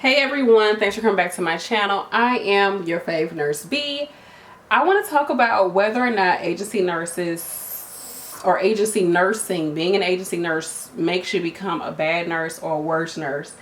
Hey everyone, thanks for coming back to my channel. I am your fave nurse B. I want to talk about whether or not agency nurses or agency nursing, being an agency nurse, makes you become a bad nurse or a worse nurse.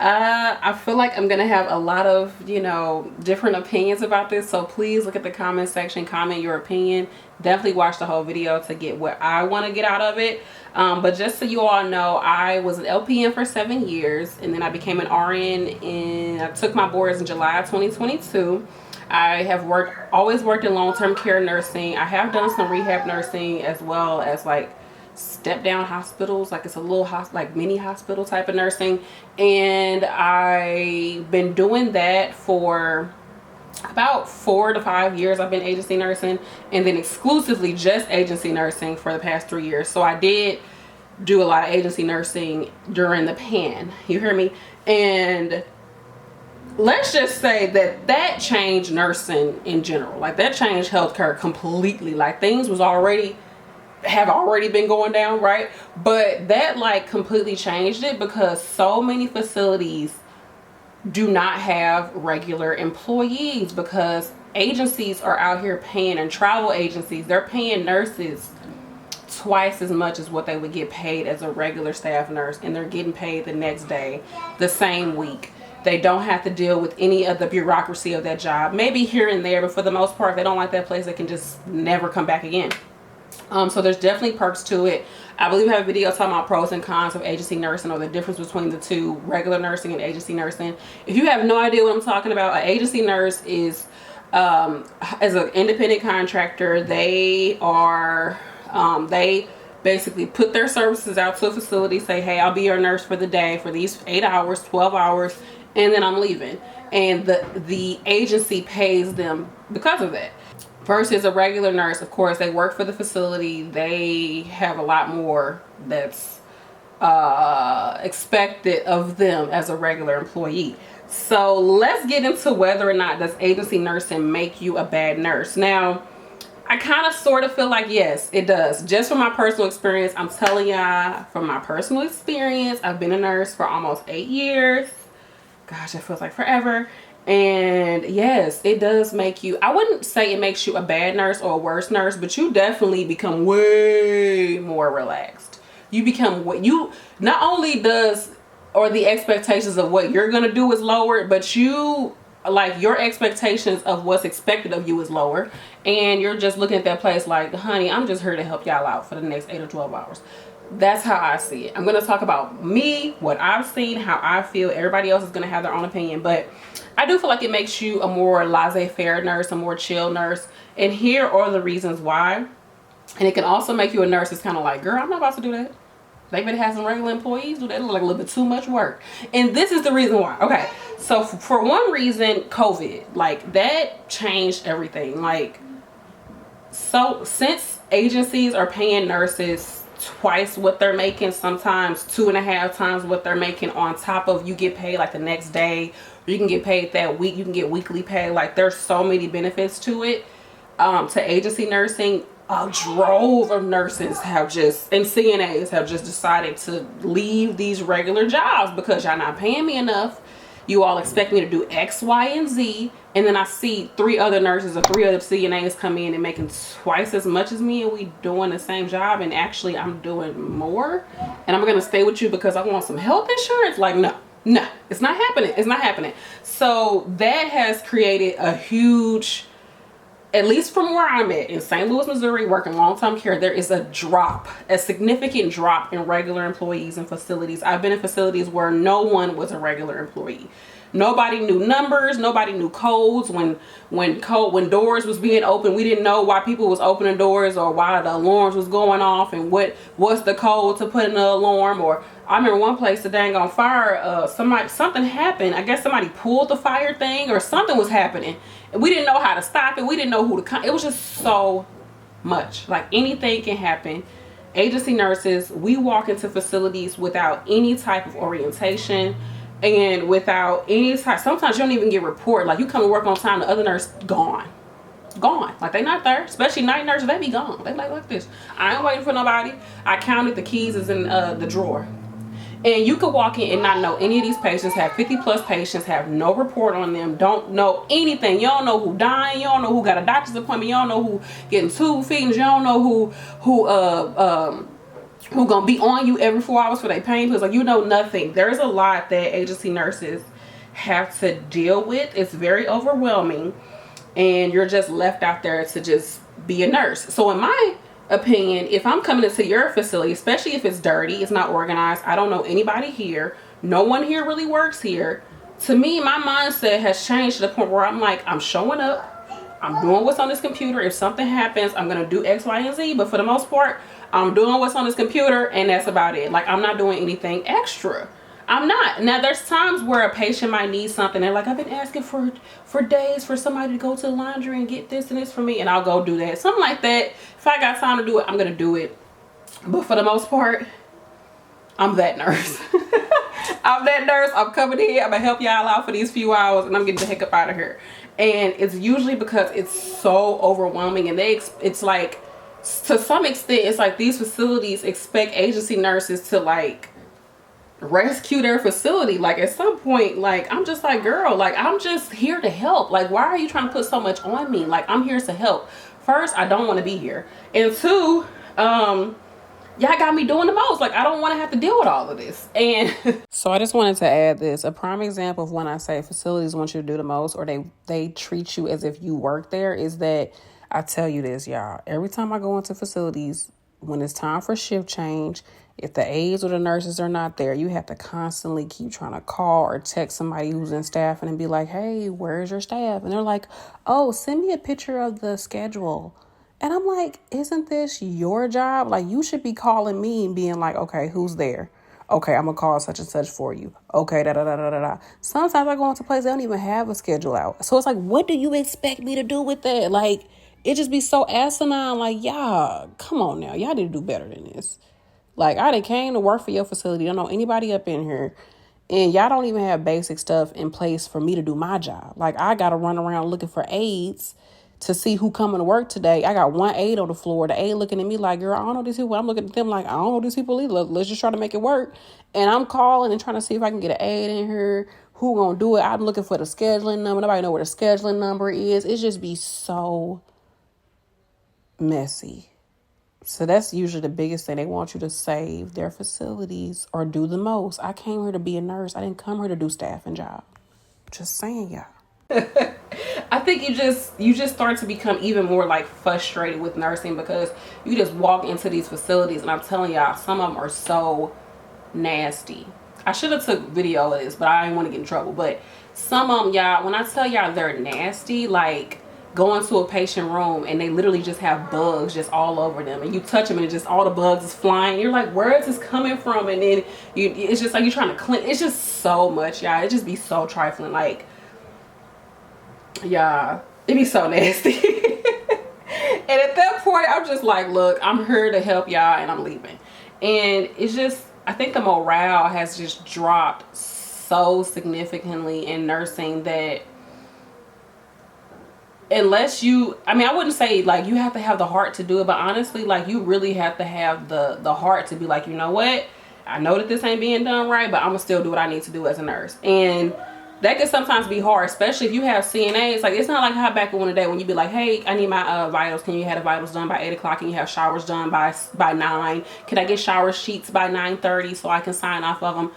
I feel like I'm gonna have a lot of, different opinions about this, so please look at the comment section, comment your opinion. Definitely watch the whole video to get what I want to get out of it. But just so you all know, I was an LPN for 7 years, and then I became an RN I took my boards in July of 2022. I have always worked in long-term care nursing. I have done some rehab nursing as well as like step down hospitals, like it's a little like mini hospital type of nursing, and I've been doing that for about 4 to 5 years. I've been agency nursing, and then exclusively just agency nursing for the past 3 years. So I did do a lot of agency nursing during the pan, you hear me? And let's just say that changed nursing in general. Like that changed healthcare completely. Like things have already been going down, right? But that like completely changed it because so many facilities do not have regular employees because agencies are out here paying, and travel agencies, they're paying nurses twice as much as what they would get paid as a regular staff nurse, and they're getting paid the next day, the same week. They don't have to deal with any of the bureaucracy of that job, maybe here and there, but for the most part, if they don't like that place, they can just never come back again. So there's definitely perks to it. I believe I have a video talking about pros and cons of agency nursing, or the difference between the two, regular nursing and agency nursing. If you have no idea what I'm talking about, an agency nurse is as an independent contractor. They are they basically put their services out to a facility, say, hey, I'll be your nurse for the day for these 8 hours, 12 hours, and then I'm leaving, and the agency pays them because of that. Versus a regular nurse, of course, they work for the facility. They have a lot more that's expected of them as a regular employee. So let's get into whether or not does agency nursing make you a bad nurse. Now, I kind of sort of feel like yes, it does. Just from my personal experience, I'm telling y'all from my personal experience, I've been a nurse for almost 8 years. Gosh, it feels like forever. And yes, it does make you, I wouldn't say it makes you a bad nurse or a worse nurse, but you definitely become way more relaxed. You become what you, not only does, or the expectations of what you're going to do is lower, but you, like your expectations of what's expected of you is lower. And you're just looking at that place like, honey, I'm just here to help y'all out for the next 8 or 12 hours. That's how I see it. I'm going to talk about me, what I've seen, how I feel. Everybody else is going to have their own opinion, but I do feel like it makes you a more laissez-faire nurse, a more chill nurse. And here are the reasons why. And it can also make you a nurse that's kind of like, girl, I'm not about to do that. They better have some regular employees do that. It look like a little bit too much work. And this is the reason why. Okay, so for one reason, COVID, like that changed everything. Like, so since agencies are paying nurses twice what they're making, sometimes 2.5 times what they're making, on top of you get paid like the next day, or you can get paid that week, you can get weekly pay. Like there's so many benefits to it, to agency nursing. A drove of nurses and CNAs have just decided to leave these regular jobs because y'all not paying me enough. You all expect me to do X, Y, and Z, and then I see 3 other nurses or 3 other CNAs come in and making twice as much as me, and we doing the same job, and actually I'm doing more, and I'm gonna stay with you because I want some health insurance. Like no, it's not happening. It's not happening. So that has created a huge, at least from where I'm at in St. Louis, Missouri, working long-term care, there is a significant drop in regular employees in facilities. I've been in facilities where no one was a regular employee. Nobody knew numbers. Nobody knew codes. When doors was being opened, we didn't know why people was opening doors or why the alarms was going off and what's the code to put in the alarm. Or I remember one place, the dang on fire, something happened. I guess somebody pulled the fire thing or something was happening. And we didn't know how to stop it. We didn't know who to it was just so much. Like anything can happen. Agency nurses, we walk into facilities without any type of orientation and without any type, sometimes you don't even get report. Like you come to work on time, the other nurse gone. Like they not there. Especially night nurses, they be gone. They like this. I ain't waiting for nobody. I counted, the keys is in the drawer. And you could walk in and not know any of these patients, have 50 plus patients, have no report on them, don't know anything. You don't know who dying, you don't know who got a doctor's appointment, you don't know who getting tube feedings, you don't know who gonna be on you every 4 hours for their pain pills. Like, you know nothing. There's a lot that agency nurses have to deal with. It's very overwhelming, and you're just left out there to just be a nurse. So in my opinion, if I'm coming into your facility, especially if it's dirty, it's not organized, I don't know anybody here, no one here really works here, to me, my mindset has changed to the point where I'm like, I'm showing up, I'm doing what's on this computer. If something happens, I'm gonna do X, Y, and Z, but for the most part, I'm doing what's on this computer, and that's about it. Like, I'm not doing anything extra. I'm not. Now, there's times where a patient might need something. They're like, I've been asking for days for somebody to go to the laundry and get this and this for me, and I'll go do that. Something like that. If I got time to do it, I'm going to do it. But for the most part, I'm that nurse. I'm that nurse. I'm coming in. I'm going to help y'all out for these few hours, and I'm getting the heck up out of here. And it's usually because it's so overwhelming, and it's like, to some extent, it's like these facilities expect agency nurses to, like, rescue their facility. Like, at some point, like, I'm just like, girl, like, I'm just here to help. Like, why are you trying to put so much on me? Like, I'm here to help. First, I don't want to be here, and two, y'all got me doing the most. Like, I don't want to have to deal with all of this. And so I just wanted to add this. A prime example of when I say facilities want you to do the most, or they treat you as if you work there, is that I tell you this, y'all, every time I go into facilities, when it's time for shift change, if the aides or the nurses are not there, you have to constantly keep trying to call or text somebody who's in staff and be like, hey, where's your staff? And they're like, oh, send me a picture of the schedule. And I'm like, isn't this your job? Like, you should be calling me and being like, okay, who's there? Okay, I'm going to call such and such for you. Okay, da-da-da-da-da-da. Sometimes I go into places, they don't even have a schedule out. So it's like, what do you expect me to do with that? Like, it just be so asinine. Like, y'all, come on now. Y'all need to do better than this. Like, I done came to work for your facility. I don't know anybody up in here. And y'all don't even have basic stuff in place for me to do my job. Like, I got to run around looking for aides to see who coming to work today. I got one aide on the floor. The aide looking at me like, girl, I don't know these people. I'm looking at them like, I don't know these people either. Let's just try to make it work. And I'm calling and trying to see if I can get an aide in here. Who gonna do it? I'm looking for the scheduling number. Nobody know where the scheduling number is. It just be so messy. So that's usually the biggest thing. They want you to save their facilities or do the most. I came here to be a nurse. I didn't come here to do staffing job. Just saying, y'all. I think you just start to become even more like frustrated with nursing, because you just walk into these facilities, and I'm telling y'all, some of them are so nasty. I should have took video of this, but I didn't want to get in trouble. But some of them, y'all, when I tell y'all they're nasty, like, go into a patient room and they literally just have bugs just all over them, and you touch them and just all the bugs is flying. You're like, where is this coming from? And then it's just like you're trying to clean. It's just so much, y'all. It just be so trifling. Like, yeah, it be so nasty. And at that point, I'm just like, look, I'm here to help y'all, and I'm leaving. And it's just, I think the morale has just dropped so significantly in nursing that unless you, I mean, I wouldn't say like you have to have the heart to do it, but honestly, like, you really have to have the heart to be like, you know what, I know that this ain't being done right, but I'm gonna still do what I need to do as a nurse. And that can sometimes be hard, especially if you have CNAs. Like, it's not like how back in the day when you be like, hey, I need my vitals. Can you have the vitals done by 8 o'clock? Can you have showers done by 9? Can I get shower sheets by 9:30 so I can sign off of them?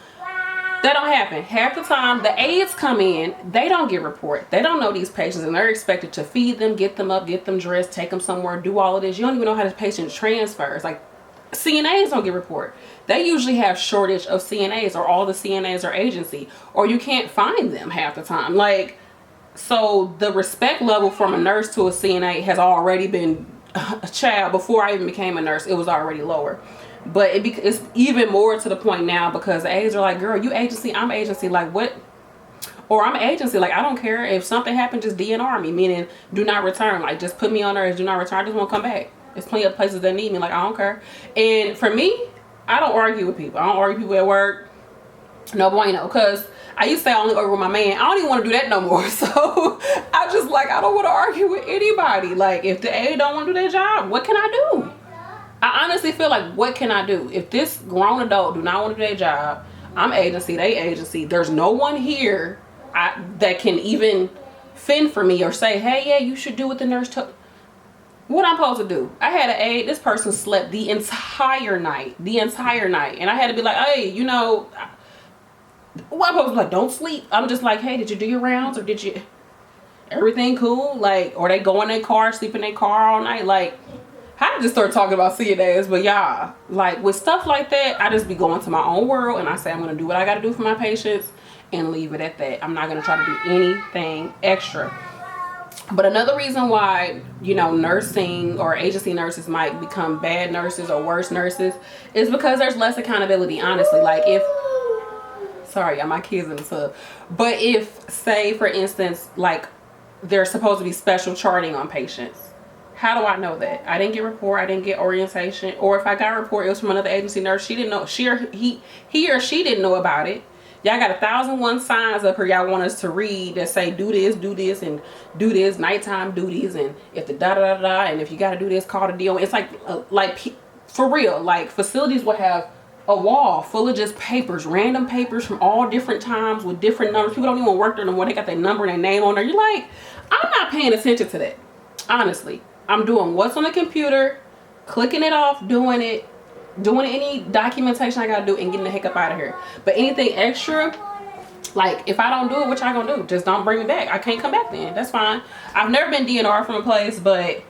That don't happen. Half the time, the aides come in, they don't get report. They don't know these patients, and they're expected to feed them, get them up, get them dressed, take them somewhere, do all of this. You don't even know how this patient transfers. Like, CNAs don't get report. They usually have shortage of CNAs, or all the CNAs are agency, or you can't find them half the time. Like, so the respect level from a nurse to a CNA has already been, a child, before I even became a nurse, it was already lower. But it's even more to the point now, because the aides are like, girl, you agency, I'm agency, like, what? Or I'm agency, like, I don't care. If something happened, just DNR me, meaning do not return. Like, just put me on there as do not return. I just won't come back. There's plenty of places that need me. Like, I don't care. And for me, I don't argue with people. I don't argue with people at work. No bueno. Because I used to say I only argue with my man. I don't even want to do that no more. So I just, like, I don't want to argue with anybody. Like, if the aide don't want to do their job, what can I do? I honestly feel like, what can I do? If this grown adult do not want to do their job, I'm agency, they agency. There's no one here that can even fend for me or say, hey, yeah, you should do what the nurse told. What I'm supposed to do? I had an aide. This person slept the entire night, and I had to be like, hey, you know, what I'm supposed to be like, don't sleep. I'm just like, hey, did you do your rounds, or did you? Everything cool? Like, or they go in their car, sleep in their car all night? Like, I just start talking about CNAs, but y'all, like with stuff like that, I just be going to my own world, and I say I'm gonna do what I gotta do for my patients and leave it at that. I'm not gonna try to do anything extra. But another reason why, you know, nursing or agency nurses might become bad nurses or worse nurses is because there's less accountability, honestly. Like if, sorry, my kids in the tub. But if, say for instance, like there's supposed to be special charting on patients. How do I know that? I didn't get report, I didn't get orientation. Or if I got a report, it was from another agency nurse. She didn't know, he or she didn't know about it. Y'all got 1,001 signs up here y'all want us to read that say do this, and do this, nighttime duties, and if the da-da-da-da, and if you got to do this, call the DO. It's like for real, like facilities will have a wall full of just papers, random papers from all different times with different numbers. People don't even work there no more. They got their number and their name on there. You're like, I'm not paying attention to that. Honestly, I'm doing what's on the computer, clicking it off, doing any documentation I gotta do, and getting the heck up out of here. But anything extra, like if I don't do it, what y'all gonna do? Just don't bring me back. I can't come back then. That's fine. I've never been DNR from a place, but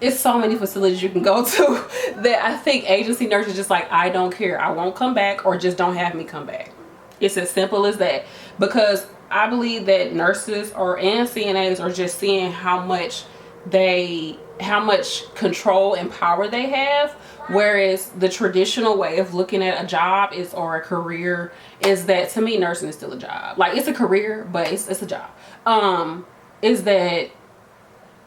it's so many facilities you can go to that I think agency nurses just like, I don't care. I won't come back, or just don't have me come back. It's as simple as that. Because I believe that nurses and CNAs are just seeing how much control and power they have, whereas the traditional way of looking at a job or a career is that, to me, nursing is still a job. Like, it's a career, but it's a job. Is that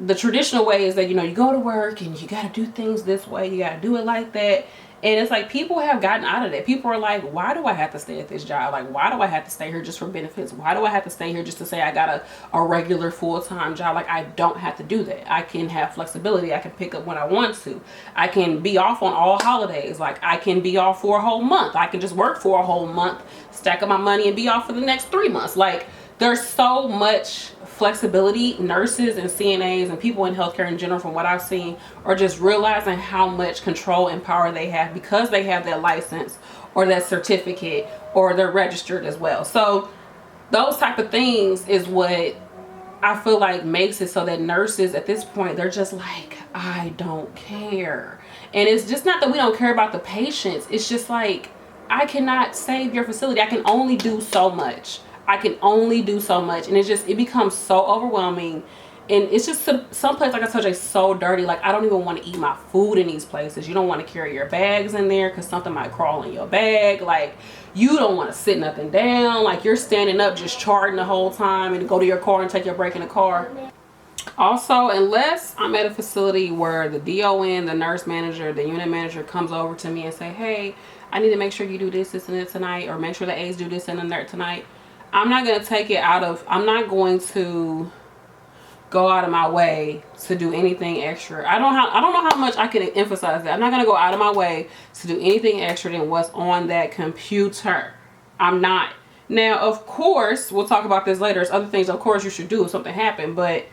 the traditional way is that, you know, you go to work and you got to do things this way, you got to do it like that. And it's like people have gotten out of that. People are like, why do I have to stay at this job? Like, why do I have to stay here just for benefits? Why do I have to stay here just to say I got a regular full-time job? Like, I don't have to do that. I can have flexibility. I can pick up when I want to. I can be off on all holidays. Like, I can be off for a whole month. I can just work for a whole month, stack up my money, and be off for the next 3 months. Like, there's so much flexibility. Nurses and CNAs and people in healthcare in general, from what I've seen, are just realizing how much control and power they have because they have that license or that certificate, or they're registered as well. So those type of things is what I feel like makes it so that nurses at this point, they're just like, I don't care. And it's just not that we don't care about the patients. It's just like, I cannot save your facility. I can only do so much. And it becomes so overwhelming, and it's just some place, like I told you, so dirty. Like, I don't even want to eat my food in these places. You don't want to carry your bags in there because something might crawl in your bag. Like, you don't want to sit nothing down. Like, you're standing up just charting the whole time, and go to your car and take your break in the car. Also, unless I'm at a facility where the DON, the nurse manager, the unit manager comes over to me and say, hey, I need to make sure you do this and that tonight, or make sure the aides do this and that tonight, I'm not going to I'm not going to go out of my way to do anything extra. I don't know how much I can emphasize that. I'm not going to go out of my way to do anything extra than what's on that computer. I'm not. Now, of course, we'll talk about this later. There's other things, of course, you should do if something happened. But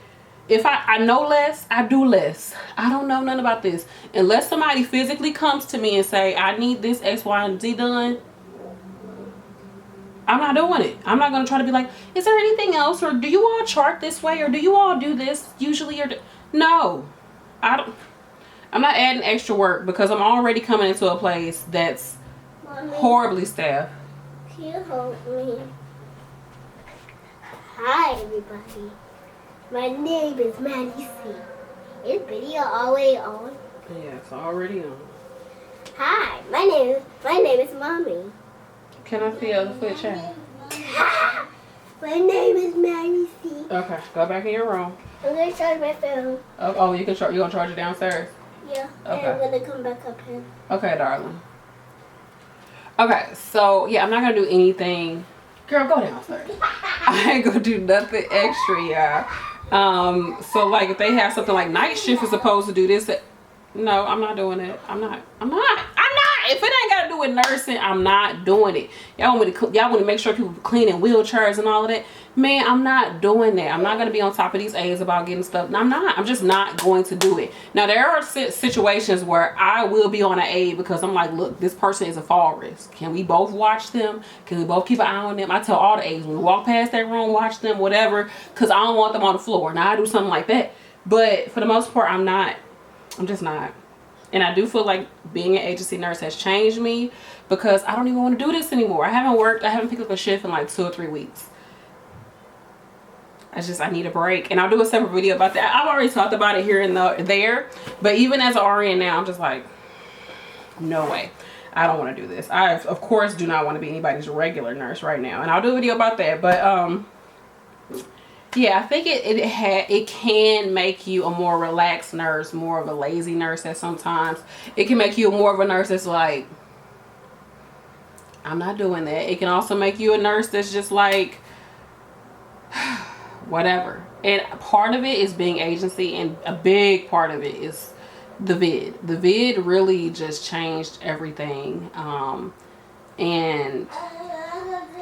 if I know less, I do less. I don't know nothing about this. Unless somebody physically comes to me and say, I need this X, Y, and Z done, I'm not doing it. I'm not going to try to be like, is there anything else? Or do you all chart this way? Or do you all do this usually? Or no, I don't. I'm not adding extra work because I'm already coming into a place that's horribly staffed. Can you help me? Hi, everybody. My name is Maddie C. Is video already on? Yeah, it's already on. Hi, my name is Mommy. Can I see a foot change? My name is Maddie C. Okay, go back in your room. I'm gonna charge my phone. Oh, you gonna charge it downstairs? Yeah. Okay. And I'm gonna come back up here. Okay, darling. Okay, so yeah, I'm not gonna do anything. Girl, go downstairs. I ain't gonna do nothing extra, y'all. So like if they have something like night shift is supposed to do this, no, I'm not doing it. I'm not. if it ain't got to do with nursing, I'm not doing it. Y'all want to make sure people cleaning wheelchairs and all of that. Man, I'm not doing that. I'm not going to be on top of these aides about getting stuff. I'm not. I'm just not going to do it. Now, there are situations where I will be on an aide because I'm like, look, this person is a fall risk. Can we both watch them? Can we both keep an eye on them? I tell all the aides, when we walk past that room, watch them, whatever, because I don't want them on the floor. Now, I do something like that. But for the most part, I'm not. I'm just not. And I do feel like being an agency nurse has changed me because I don't even want to do this anymore. I haven't picked up a shift in like 2 or 3 weeks. I need a break. And I'll do a separate video about that. I've already talked about it here and there. But even as an RN now, I'm just like, no way. I don't want to do this. I, of course, do not want to be anybody's regular nurse right now. And I'll do a video about that. But, yeah, I think it can make you a more relaxed nurse, more of a lazy nurse at sometimes. It can make you more of a nurse that's like, I'm not doing that. It can also make you a nurse that's just like, whatever. And part of it is being agency, and a big part of it is the vid. The vid really just changed everything. And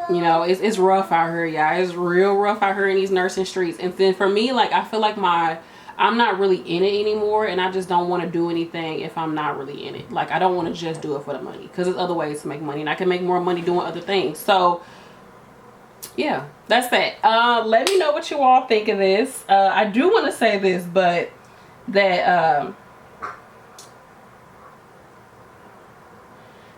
you know, it's rough out here, y'all. It's real rough out here in these nursing streets. And then for me, like, I feel like I'm not really in it anymore, and I just don't want to do anything if I'm not really in it. Like, I don't want to just do it for the money, because there's other ways to make money, and I can make more money doing other things. So yeah, that's that. Let me know what you all think of this. I do want to say this, but that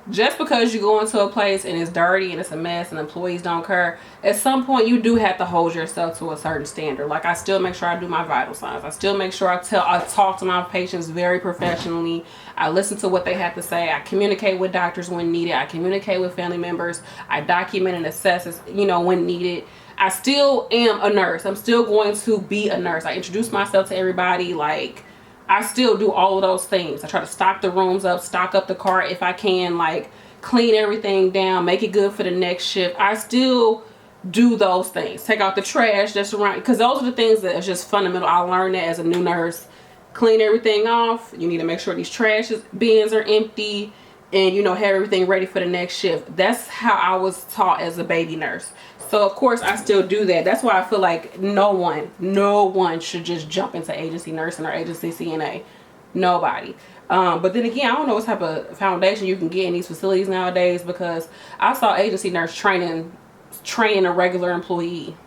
just because you go into a place and it's dirty and it's a mess and employees don't care, at some point you do have to hold yourself to a certain standard. Like, I still make sure I do my vital signs. I still make sure I talk to my patients very professionally. I listen to what they have to say. I communicate with doctors when needed. I communicate with family members. I document and assess, you know, when needed. I still am a nurse. I'm still going to be a nurse. I introduce myself to everybody. Like, I still do all of those things. I try to stock the rooms up, stock up the cart if I can, like clean everything down, make it good for the next shift. I still do those things. Take out the trash that's around, because those are the things that are just fundamental. I learned that as a new nurse. Clean everything off. You need to make sure these trash bins are empty, and, you know, have everything ready for the next shift. That's how I was taught as a baby nurse. So of course I still do that. That's why I feel like no one should just jump into agency nursing or agency CNA. Nobody. But then again, I don't know what type of foundation you can get in these facilities nowadays, because I saw agency nurse training a regular employee.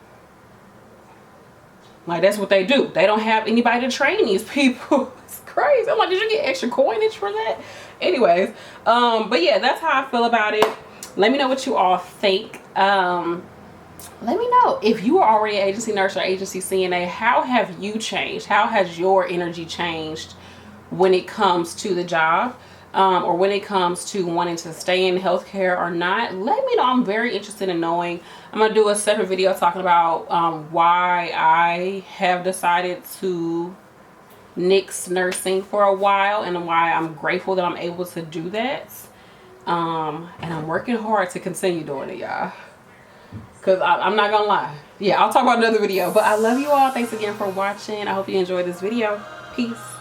Like, that's what they do. They don't have anybody to train these people. It's crazy. I'm like, did you get extra coinage for that? Anyways, but yeah, that's how I feel about it. Let me know what you all think. Let me know if you are already an agency nurse or agency CNA. How have you changed? How has your energy changed when it comes to the job, or when it comes to wanting to stay in healthcare or not? Let me know. I'm very interested in knowing. I'm gonna do a separate video talking about why I have decided to nix nursing for a while, and why I'm grateful that I'm able to do that. And I'm working hard to continue doing it, y'all. Because I'm not gonna lie. Yeah, I'll talk about another video. But I love you all. Thanks again for watching. I hope you enjoyed this video. Peace.